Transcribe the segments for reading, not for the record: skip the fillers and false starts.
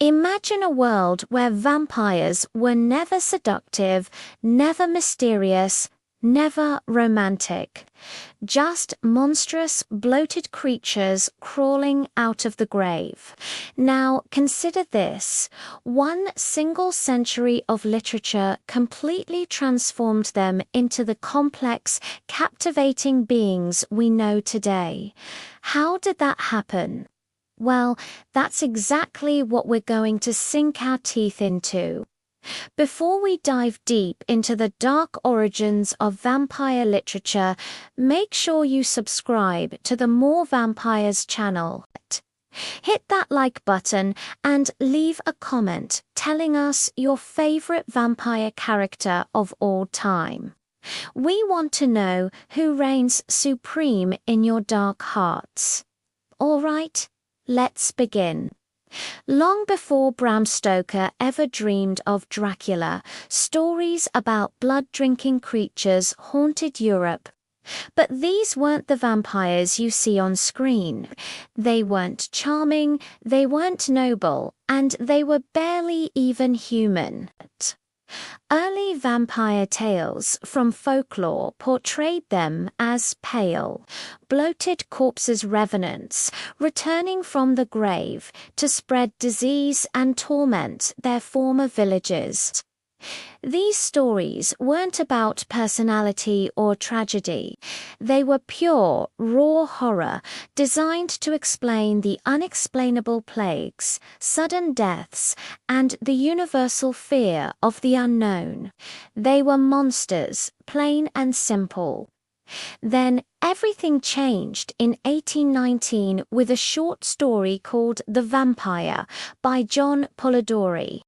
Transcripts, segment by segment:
Imagine a world where vampires were never seductive, never mysterious, never romantic. Just monstrous, bloated creatures crawling out of the grave. Now, consider this. One single century of literature completely transformed them into the complex, captivating beings we know today. How did that happen? Well, that's exactly what we're going to sink our teeth into. Before we dive deep into the dark origins of vampire literature, make sure you subscribe to the More Vampires channel. Hit that like button and leave a comment telling us your favorite vampire character of all time. We want to know who reigns supreme in your dark hearts. All right, let's begin. Long before Bram Stoker ever dreamed of Dracula, stories about blood-drinking creatures haunted Europe. But these weren't the vampires you see on screen. They weren't charming, they weren't noble, and they were barely even human. Early vampire tales from folklore portrayed them as pale, bloated corpses revenants, returning from the grave to spread disease and torment their former villages. These stories weren't about personality or tragedy. They were pure, raw horror, designed to explain the unexplainable plagues, sudden deaths, and the universal fear of the unknown. They were monsters, plain and simple. Then everything changed in 1819 with a short story called The Vampire by John Polidori.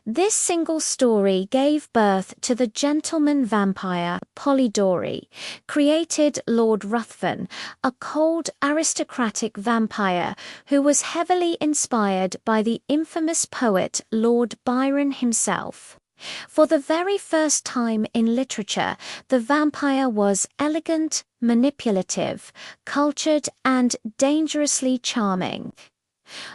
This single story gave birth to the gentleman vampire, Polidori, created Lord Ruthven, a cold, aristocratic vampire who was heavily inspired by the infamous poet Lord Byron himself. For the very first time in literature, the vampire was elegant, manipulative, cultured, and dangerously charming.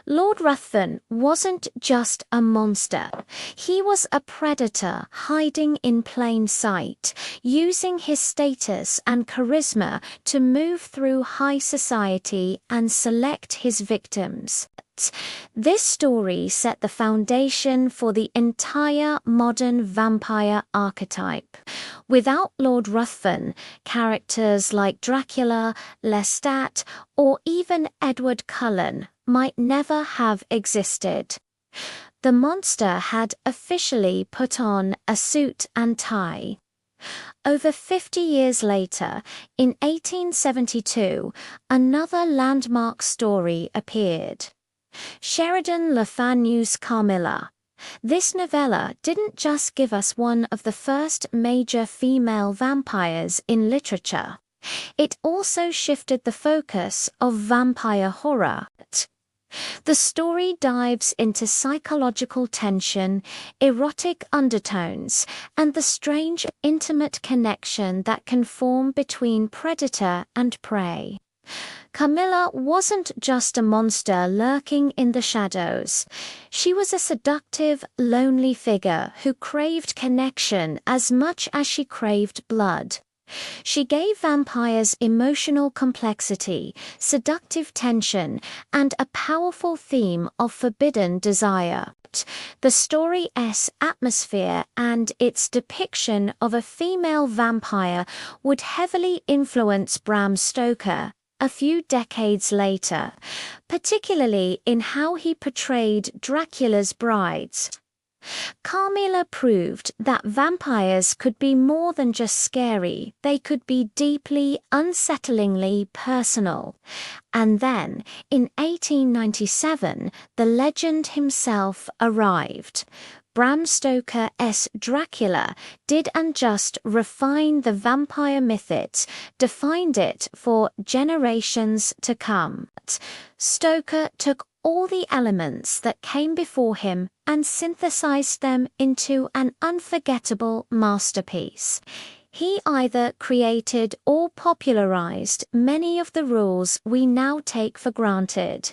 Lord Ruthven wasn't just a monster. He was a predator hiding in plain sight, using his status and charisma to move through high society and select his victims. This story set the foundation for the entire modern vampire archetype. Without Lord Ruthven, characters like Dracula, Lestat, or even Edward Cullen might never have existed. The monster had officially put on a suit and tie. Over 50 years later, in 1872, another landmark story appeared. Sheridan Le Fanu's Carmilla. This novella didn't just give us one of the first major female vampires in literature. It also shifted the focus of vampire horror. The story dives into psychological tension, erotic undertones, and the strange, intimate connection that can form between predator and prey. Carmilla wasn't just a monster lurking in the shadows. She was a seductive, lonely figure who craved connection as much as she craved blood. She gave vampires emotional complexity, seductive tension, and a powerful theme of forbidden desire. The story's atmosphere and its depiction of a female vampire would heavily influence Bram Stoker a few decades later, particularly in how he portrayed Dracula's brides. Carmilla proved that vampires could be more than just scary, they could be deeply, unsettlingly personal. And then, in 1897, the legend himself arrived. Bram Stoker's Dracula didn't just refine the vampire myth, it defined it for generations to come. Stoker took all the elements that came before him and synthesized them into an unforgettable masterpiece. He either created or popularized many of the rules we now take for granted.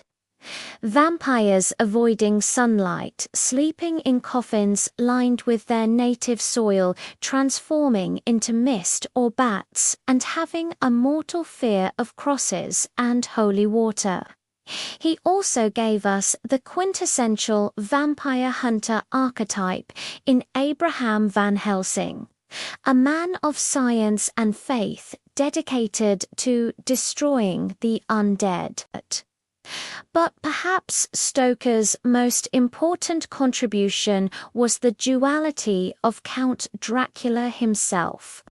Vampires avoiding sunlight, sleeping in coffins lined with their native soil, transforming into mist or bats, and having a mortal fear of crosses and holy water. He also gave us the quintessential vampire hunter archetype in Abraham Van Helsing, a man of science and faith dedicated to destroying the undead. But perhaps Stoker's most important contribution was the duality of Count Dracula himself.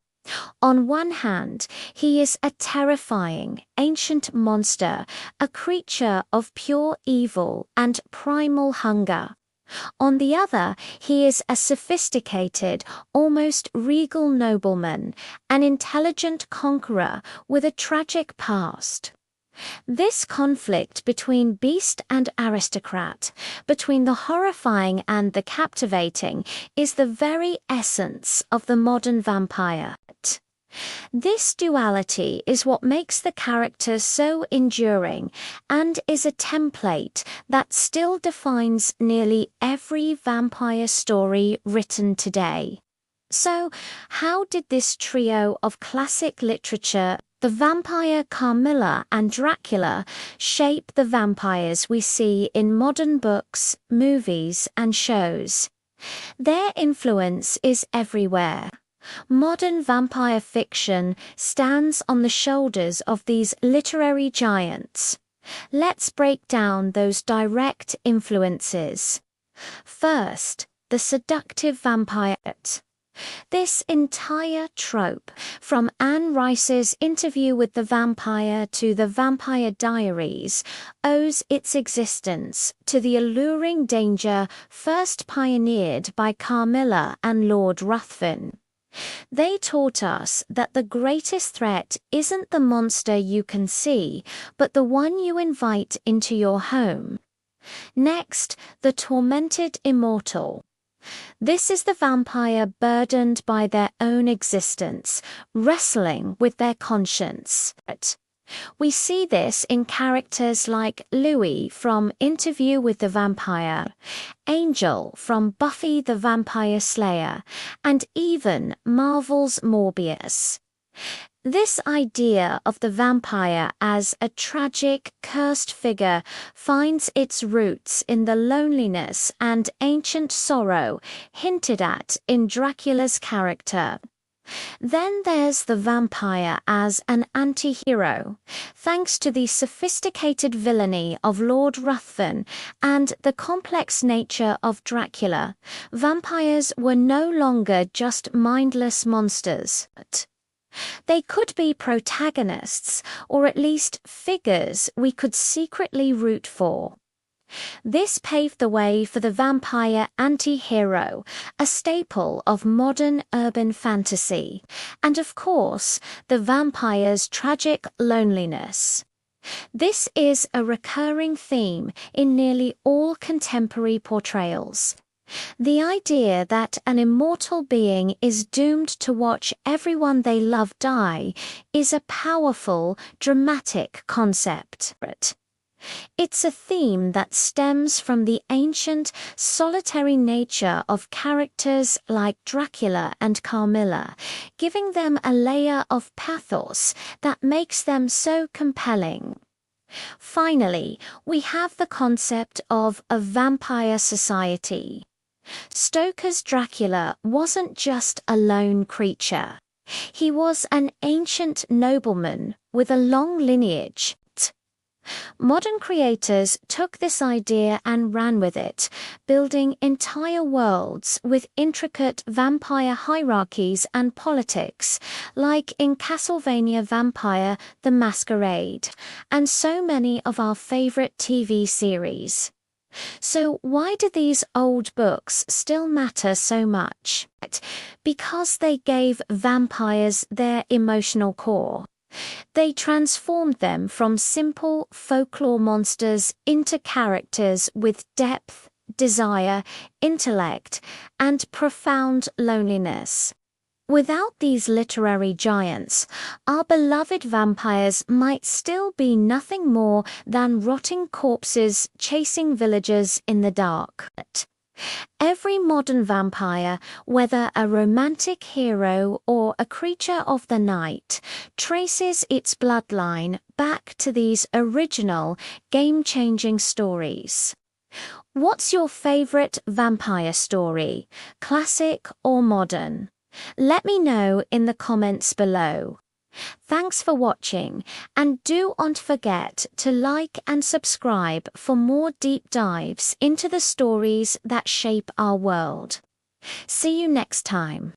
On one hand, he is a terrifying, ancient monster, a creature of pure evil and primal hunger. On the other, he is a sophisticated, almost regal nobleman, an intelligent conqueror with a tragic past. This conflict between beast and aristocrat, between the horrifying and the captivating, is the very essence of the modern vampire. This duality is what makes the character so enduring and is a template that still defines nearly every vampire story written today. So, how did this trio of classic literature, the vampire Carmilla and Dracula, shape the vampires we see in modern books, movies, and shows? Their influence is everywhere. Modern vampire fiction stands on the shoulders of these literary giants. Let's break down those direct influences. First, the seductive vampire. This entire trope, from Anne Rice's Interview with the Vampire to the Vampire Diaries, owes its existence to the alluring danger first pioneered by Carmilla and Lord Ruthven. They taught us that the greatest threat isn't the monster you can see, but the one you invite into your home. Next, the tormented immortal. This is the vampire burdened by their own existence, wrestling with their conscience. We see this in characters like Louis from Interview with the Vampire, Angel from Buffy the Vampire Slayer, and even Marvel's Morbius. This idea of the vampire as a tragic, cursed figure finds its roots in the loneliness and ancient sorrow hinted at in Dracula's character. Then there's the vampire as an anti-hero. Thanks to the sophisticated villainy of Lord Ruthven and the complex nature of Dracula, vampires were no longer just mindless monsters. They could be protagonists, or at least figures we could secretly root for. This paved the way for the vampire anti-hero, a staple of modern urban fantasy, and of course, the vampire's tragic loneliness. This is a recurring theme in nearly all contemporary portrayals. The idea that an immortal being is doomed to watch everyone they love die is a powerful, dramatic concept. It's a theme that stems from the ancient, solitary nature of characters like Dracula and Carmilla, giving them a layer of pathos that makes them so compelling. Finally, we have the concept of a vampire society. Stoker's Dracula wasn't just a lone creature. He was an ancient nobleman with a long lineage. Modern creators took this idea and ran with it, building entire worlds with intricate vampire hierarchies and politics, like in Castlevania Vampire: The Masquerade, and so many of our favorite TV series. So why do these old books still matter so much? Because they gave vampires their emotional core. They transformed them from simple folklore monsters into characters with depth, desire, intellect, and profound loneliness. Without these literary giants, our beloved vampires might still be nothing more than rotting corpses chasing villagers in the dark. Every modern vampire, whether a romantic hero or a creature of the night, traces its bloodline back to these original, game-changing stories. What's your favorite vampire story, classic or modern? Let me know in the comments below. Thanks for watching, and do not forget to like and subscribe for more deep dives into the stories that shape our world. See you next time.